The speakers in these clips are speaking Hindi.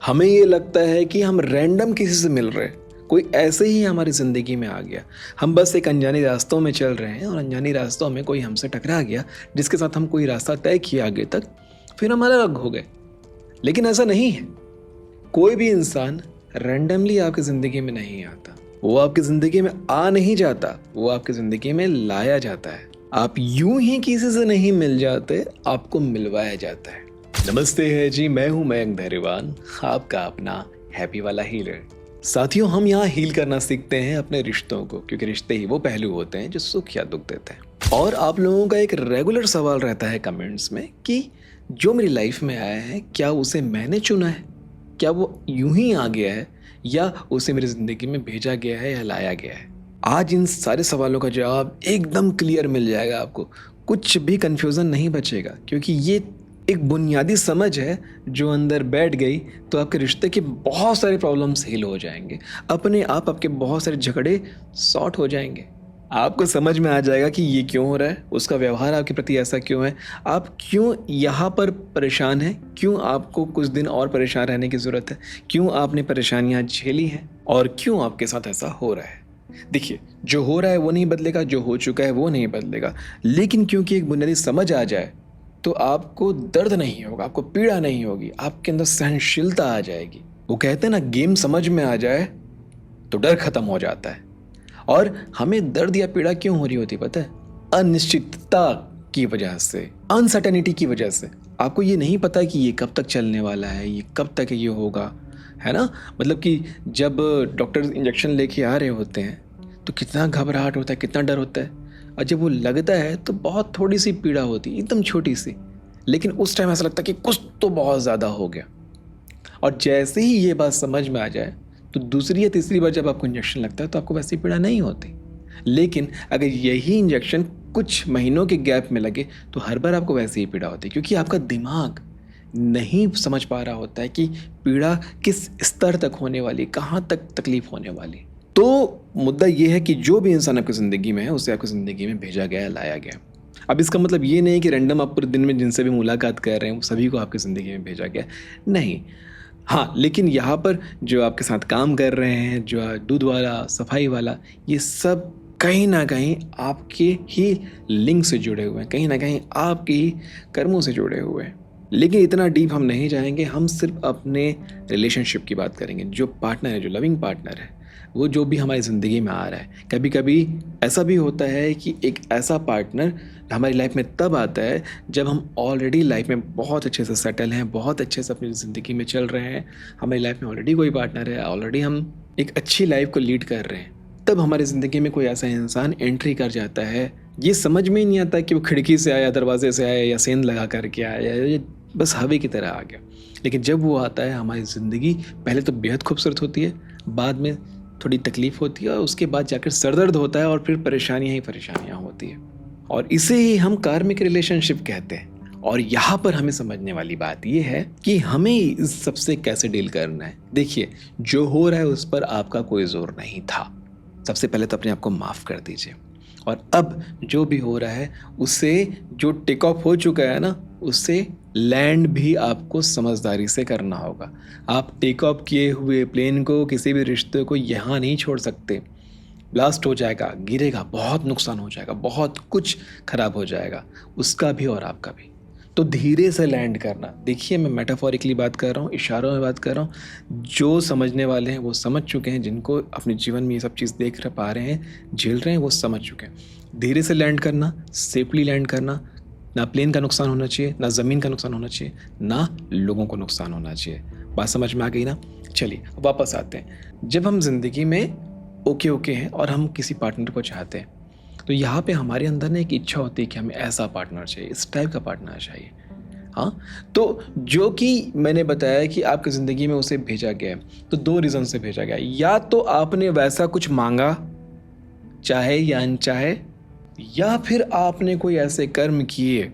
हमें ये लगता है कि हम रैंडम किसी से मिल रहे हैं, कोई ऐसे ही हमारी ज़िंदगी में आ गया। हम बस एक अनजानी रास्तों में चल रहे हैं और अनजानी रास्तों में कोई हमसे टकरा गया, जिसके साथ हम कोई रास्ता तय किया आगे तक, फिर हम अलग हो गए। लेकिन ऐसा नहीं है। कोई भी इंसान रैंडमली आपकी ज़िंदगी में नहीं आता। वो आपकी ज़िंदगी में आ नहीं जाता, वो आपकी ज़िंदगी में लाया जाता है। आप यूं ही किसी से नहीं मिल जाते, आपको मिलवाया जाता है। नमस्ते है जी, मैं हूं मयंक धैर्यवान, आपका अपना हैप्पी वाला हीलर। साथियों, हम यहाँ हील करना सीखते हैं अपने रिश्तों को, क्योंकि रिश्ते ही वो पहलू होते हैं जो सुख या दुख देते हैं। और आप लोगों का एक रेगुलर सवाल रहता है कमेंट्स में कि जो मेरी लाइफ में आया है, क्या उसे मैंने चुना है? क्या वो यूं ही आ गया है, या उसे मेरी ज़िंदगी में भेजा गया है या लाया गया है? आज इन सारे सवालों का जवाब एकदम क्लियर मिल जाएगा आपको। कुछ भी कन्फ्यूज़न नहीं बचेगा, क्योंकि ये एक बुनियादी समझ है जो अंदर बैठ गई तो आपके रिश्ते के बहुत सारे प्रॉब्लम्स हील हो जाएंगे। अपने आप आपके बहुत सारे झगड़े सॉर्ट हो जाएंगे। आपको समझ में आ जाएगा कि ये क्यों हो रहा है, उसका व्यवहार आपके प्रति ऐसा क्यों है, आप क्यों यहाँ पर परेशान हैं, क्यों आपको कुछ दिन और परेशान रहने की ज़रूरत है, क्यों आपने परेशानियाँ झेली हैं और क्यों आपके साथ ऐसा हो रहा है। देखिए, जो हो रहा है वो नहीं बदलेगा, जो हो चुका है वो नहीं बदलेगा, लेकिन क्योंकि एक बुनियादी समझ आ जाए तो आपको दर्द नहीं होगा, आपको पीड़ा नहीं होगी, आपके अंदर सहनशीलता आ जाएगी। वो कहते हैं ना, गेम समझ में आ जाए तो डर खत्म हो जाता है। और हमें दर्द या पीड़ा क्यों हो रही होती पता है? अनिश्चितता की वजह से, अनसर्टेनिटी की वजह से। आपको ये नहीं पता कि ये कब तक चलने वाला है, ये कब तक ये होगा, है ना। मतलब कि जब डॉक्टर इंजेक्शन लेके आ रहे होते हैं तो कितना घबराहट होता है, कितना डर होता है, और जब वो लगता है तो बहुत थोड़ी सी पीड़ा होती है, एकदम छोटी सी, लेकिन उस टाइम ऐसा लगता है कि कुछ तो बहुत ज़्यादा हो गया। और जैसे ही ये बात समझ में आ जाए तो दूसरी या तीसरी बार जब आपको इंजेक्शन लगता है तो आपको वैसी पीड़ा नहीं होती। लेकिन अगर यही इंजेक्शन कुछ महीनों के गैप में लगे तो हर बार आपको वैसी ही पीड़ा होती है, क्योंकि आपका दिमाग नहीं समझ पा रहा होता है कि पीड़ा किस स्तर तक होने वाली, कहाँ तक तकलीफ होने वाली। तो मुद्दा ये है कि जो भी इंसान आपकी ज़िंदगी में है उसे आपकी ज़िंदगी में भेजा गया, लाया गया। अब इसका मतलब ये नहीं कि रैंडम आप पूरे दिन में जिनसे भी मुलाकात कर रहे हैं वो सभी को आपकी ज़िंदगी में भेजा गया, नहीं। हाँ, लेकिन यहाँ पर जो आपके साथ काम कर रहे हैं, जो दूध वाला, सफाई वाला, ये सब कहीं ना कहीं आपके ही लिंक से जुड़े हुए हैं, कहीं ना कहीं आपके ही कर्मों से जुड़े हुए हैं। लेकिन इतना डीप हम नहीं जाएंगे, हम सिर्फ अपने रिलेशनशिप की बात करेंगे। जो पार्टनर है, जो लविंग पार्टनर है, वो जो भी हमारी ज़िंदगी में आ रहा है। कभी कभी ऐसा भी होता है कि एक ऐसा पार्टनर हमारी लाइफ में तब आता है जब हम ऑलरेडी लाइफ में बहुत अच्छे से सेटल हैं, बहुत अच्छे से अपनी ज़िंदगी में चल रहे हैं, हमारी लाइफ में ऑलरेडी कोई पार्टनर है, ऑलरेडी हम एक अच्छी लाइफ को लीड कर रहे हैं। तब हमारी ज़िंदगी में कोई ऐसा इंसान एंट्री कर जाता है, ये समझ में ही नहीं आता कि वो खिड़की से आया, दरवाजे से आया, या सेंध लगा करके आया, या बस हवा की तरह आ गया। लेकिन जब वो आता है, हमारी ज़िंदगी पहले तो बेहद खूबसूरत होती है, बाद में थोड़ी तकलीफ़ होती है, और उसके बाद जाकर सरदर्द होता है, और फिर परेशानियाँ ही परेशानियाँ होती है। और इसे ही हम कार्मिक रिलेशनशिप कहते हैं। और यहाँ पर हमें समझने वाली बात यह है कि हमें इस सबसे कैसे डील करना है। देखिए, जो हो रहा है उस पर आपका कोई जोर नहीं था। सबसे पहले तो अपने आप को माफ़ कर दीजिए, और अब जो भी हो रहा है उससे, जो टेक ऑफ हो चुका है ना, उससे लैंड भी आपको समझदारी से करना होगा। आप टेक ऑफ किए हुए प्लेन को, किसी भी रिश्ते को यहाँ नहीं छोड़ सकते। ब्लास्ट हो जाएगा, गिरेगा, बहुत नुकसान हो जाएगा, बहुत कुछ खराब हो जाएगा, उसका भी और आपका भी। तो धीरे से लैंड करना। देखिए, मैं मेटाफोरिकली बात कर रहा हूँ, इशारों में बात कर रहा हूँ। जो समझने वाले हैं वो समझ चुके हैं, जिनको अपने जीवन में ये सब चीज़ देख पा रहे हैं, झेल रहे हैं, वो समझ चुके हैं। धीरे से लैंड करना, सेफली लैंड करना। ना प्लेन का नुकसान होना चाहिए, ना ज़मीन का नुकसान होना चाहिए, ना लोगों को नुकसान होना चाहिए। बात समझ में आ गई ना? चलिए वापस आते हैं। जब हम जिंदगी में ओके हैं और हम किसी पार्टनर को चाहते हैं, तो यहाँ पे हमारे अंदर ना एक इच्छा होती है कि हमें ऐसा पार्टनर चाहिए, इस टाइप का पार्टनर चाहिए। हाँ, तो जो कि मैंने बताया कि आपकी ज़िंदगी में उसे भेजा गया है, तो दो रीज़न से भेजा गया है। या तो आपने वैसा कुछ मांगा, चाहे या अनचाहे, या फिर आपने कोई ऐसे कर्म किए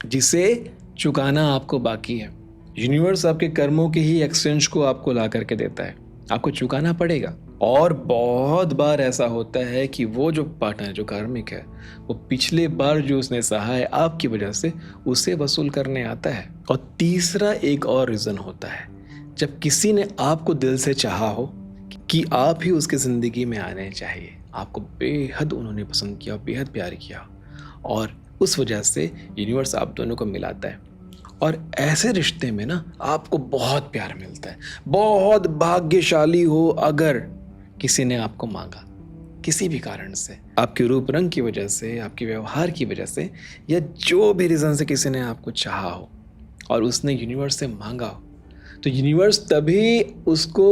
जिसे चुकाना आपको बाकी है। यूनिवर्स आपके कर्मों के ही एक्सचेंज को आपको ला करके देता है, आपको चुकाना पड़ेगा। और बहुत बार ऐसा होता है कि वो जो पार्टनर, जो कार्मिक है, वो पिछले बार जो उसने सहा है आपकी वजह से, उसे वसूल करने आता है। और तीसरा एक और रीज़न होता है, जब किसी ने आपको दिल से चाहा हो कि आप ही उसकी ज़िंदगी में आने चाहिए, आपको बेहद उन्होंने पसंद किया, बेहद प्यार किया और उस वजह से यूनिवर्स आप दोनों को मिलाता है। और ऐसे रिश्ते में ना आपको बहुत प्यार मिलता है। बहुत भाग्यशाली हो अगर किसी ने आपको मांगा, किसी भी कारण से, आपके रूप रंग की वजह से, आपके व्यवहार की वजह से, या जो भी रीज़न से किसी ने आपको चाहा हो और उसने यूनिवर्स से मांगा हो, तो यूनिवर्स तभी उसको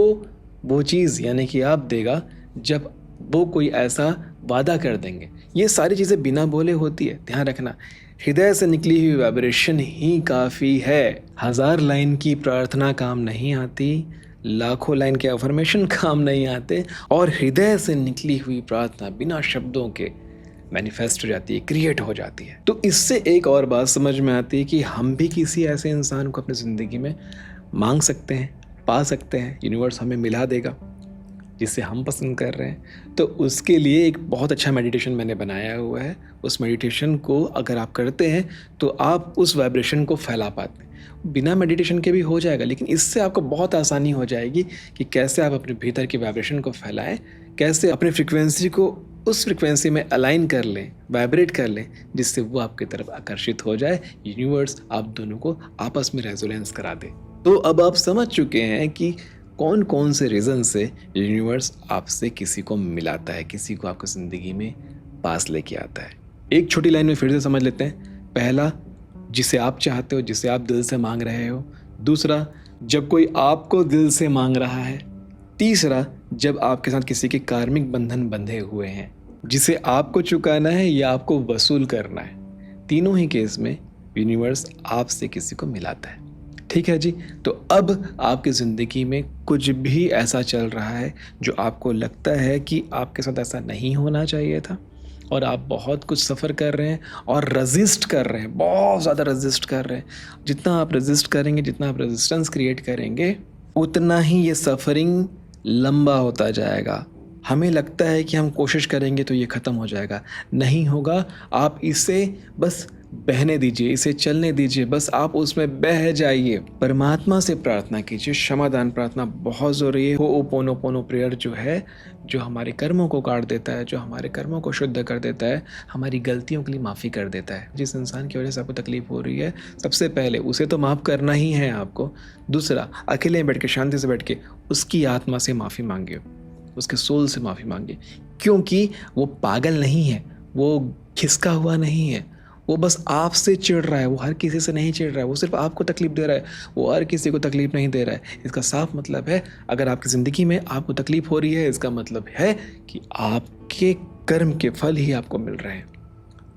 वो चीज़ यानी कि आप देगा जब वो कोई ऐसा वादा कर देंगे। ये सारी चीज़ें बिना बोले होती है, ध्यान रखना। हृदय से निकली हुई वाइब्रेशन ही काफ़ी है। 1000 लाइन की प्रार्थना काम नहीं आती, लाखों लाइन के अफर्मेशन काम नहीं आते, और हृदय से निकली हुई प्रार्थना बिना शब्दों के मैनिफेस्ट हो जाती है, क्रिएट हो जाती है। तो इससे एक और बात समझ में आती है कि हम भी किसी ऐसे इंसान को अपनी ज़िंदगी में मांग सकते हैं, पा सकते हैं। यूनिवर्स हमें मिला देगा जिसे हम पसंद कर रहे हैं। तो उसके लिए एक बहुत अच्छा मेडिटेशन मैंने बनाया हुआ है। उस मेडिटेशन को अगर आप करते हैं तो आप उस वाइब्रेशन को फैला पाते हैं। बिना मेडिटेशन के भी हो जाएगा, लेकिन इससे आपको बहुत आसानी हो जाएगी कि कैसे आप अपने भीतर की वाइब्रेशन को फैलाएं, कैसे अपनी फ्रिक्वेंसी को उस फ्रिक्वेंसी में अलाइन कर लें, वाइब्रेट कर लें, जिससे वो आपकी तरफ आकर्षित हो जाए। यूनिवर्स आप दोनों को आपस में रेजोनेंस करा दे। तो अब आप समझ चुके हैं कि कौन कौन से रीज़न से यूनिवर्स आपसे किसी को मिलाता है, किसी को आपकी ज़िंदगी में पास लेके आता है। एक छोटी लाइन में फिर से समझ लेते हैं। पहला, जिसे आप चाहते हो, जिसे आप दिल से मांग रहे हो। दूसरा, जब कोई आपको दिल से मांग रहा है। तीसरा, जब आपके साथ किसी के कार्मिक बंधन बंधे हुए हैं, जिसे आपको चुकाना है या आपको वसूल करना है। तीनों ही केस में यूनिवर्स आपसे किसी को मिलाता है। ठीक है जी। तो अब आपकी ज़िंदगी में कुछ भी ऐसा चल रहा है जो आपको लगता है कि आपके साथ ऐसा नहीं होना चाहिए था, और आप बहुत कुछ सफ़र कर रहे हैं और रजिस्ट कर रहे हैं, बहुत ज़्यादा रजिस्ट कर रहे हैं। जितना आप रजिस्ट करेंगे, जितना आप रेजिस्टेंस क्रिएट करेंगे, उतना ही ये सफ़रिंग लंबा होता जाएगा। हमें लगता है कि हम कोशिश करेंगे तो ये ख़त्म हो जाएगा, नहीं होगा। आप इसे बस बहने दीजिए, इसे चलने दीजिए, बस आप उसमें बह जाइए। परमात्मा से प्रार्थना कीजिए। क्षमादान प्रार्थना बहुत ज़रूरी है। होओपोनोपोनो प्रेयर जो है, जो हमारे कर्मों को काट देता है, जो हमारे कर्मों को शुद्ध कर देता है, हमारी गलतियों के लिए माफ़ी कर देता है। जिस इंसान की वजह से आपको तकलीफ़ हो रही है, सबसे पहले उसे तो माफ़ करना ही है आपको। दूसरा, अकेले बैठ के, शांति से बैठ के उसकी आत्मा से माफ़ी मांगिए, उसके सोल से माफ़ी मांगिए, क्योंकि वो पागल नहीं है, वो खिसका हुआ नहीं है, वो बस आपसे चिढ़ रहा है। वो हर किसी से नहीं चिढ़ रहा है, वो सिर्फ आपको तकलीफ़ दे रहा है, वो हर किसी को तकलीफ़ नहीं दे रहा है। इसका साफ मतलब है, अगर आपकी ज़िंदगी में आपको तकलीफ़ हो रही है, इसका मतलब है कि आपके कर्म के फल ही आपको मिल रहे हैं।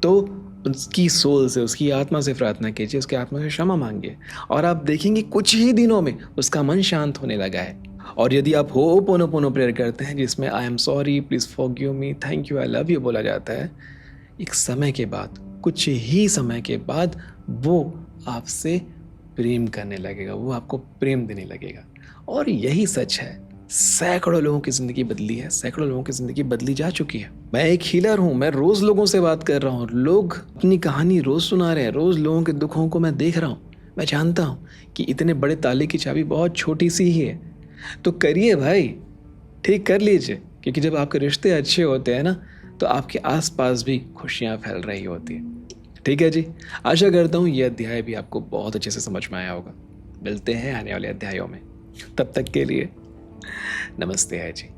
तो उसकी सोल से, उसकी आत्मा से प्रार्थना कीजिए, उसकी आत्मा से क्षमा मांगिए, और आप देखेंगे कुछ ही दिनों में उसका मन शांत होने लगा है। और यदि आप होओपोनोपोनो प्रेयर करते हैं, जिसमें I am sorry, please forgive me, thank you, I love you बोला जाता है, एक समय के बाद, कुछ ही समय के बाद वो आपसे प्रेम करने लगेगा, वो आपको प्रेम देने लगेगा। और यही सच है। सैकड़ों लोगों की ज़िंदगी बदली है, सैकड़ों लोगों की ज़िंदगी बदली जा चुकी है। मैं एक हीलर हूँ, मैं रोज़ लोगों से बात कर रहा हूँ, लोग अपनी कहानी रोज़ सुना रहे हैं, रोज़ लोगों के दुखों को मैं देख रहा हूँ। मैं जानता हूँ कि इतने बड़े ताले की चाबी बहुत छोटी सी ही है। तो करिए भाई, ठीक कर लीजिए, क्योंकि जब आपके रिश्ते अच्छे होते हैं ना, तो आपके आसपास भी खुशियाँ फैल रही होती हैं। ठीक है जी। आशा करता हूँ ये अध्याय भी आपको बहुत अच्छे से समझ में आया होगा। मिलते हैं आने वाले अध्यायों में। तब तक के लिए नमस्ते है जी।